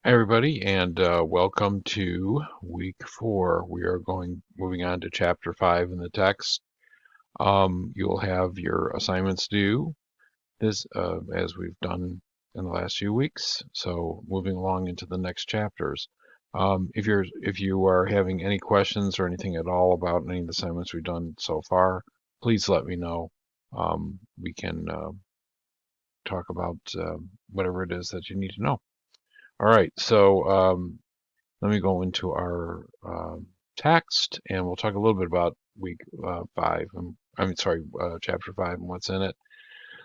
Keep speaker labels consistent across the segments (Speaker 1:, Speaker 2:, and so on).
Speaker 1: Hi everybody, and welcome to week 4. We are moving on to chapter 5 in the text. You'll have your assignments due this as we've done in the last few weeks. So moving along into the next chapters. If you are having any questions or anything at all about any of the assignments we've done so far, please let me know. We can talk about whatever it is that you need to know. All right, so let me go into our text, and we'll talk a little bit about week 5. Chapter 5 and what's in it.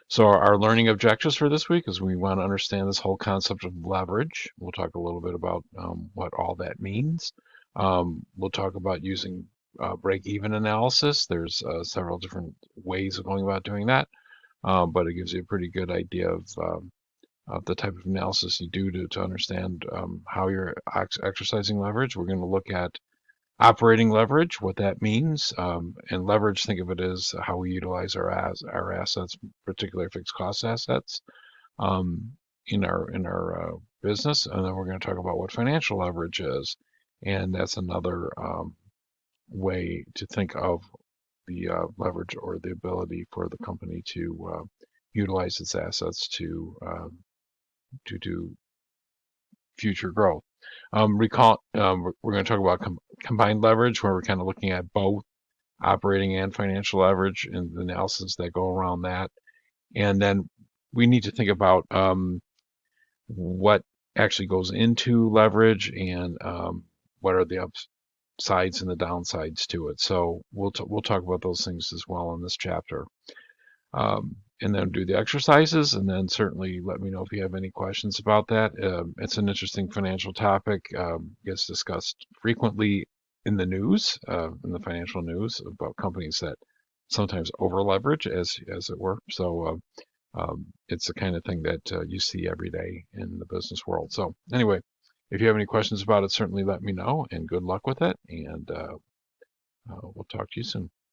Speaker 1: So our learning objectives for this week is we want to understand this whole concept of leverage. We'll talk a little bit about what all that means. We'll talk about using break-even analysis. There's several different ways of going about doing that, but it gives you a pretty good idea of the type of analysis you do to understand how you're exercising leverage. We're going to look at operating leverage, what that means, and leverage. Think of it as how we utilize our assets, particularly fixed cost assets, um, in our business. And then we're going to talk about what financial leverage is, and that's another way to think of the leverage or the ability for the company to utilize its assets to do future growth. We're going to talk about combined leverage, where we're kind of looking at both operating and financial leverage and the analysis that go around that. And then we need to think about what actually goes into leverage and what are the upsides and the downsides to it. So we'll talk about those things as well in this chapter. And then do the exercises, and then certainly let me know if you have any questions about that. It's an interesting financial topic. Gets discussed frequently in the news, in the financial news, about companies that sometimes over leverage, as it were. So it's the kind of thing that you see every day in the business world. So anyway, if you have any questions about it, certainly let me know, and good luck with it. And we'll talk to you soon.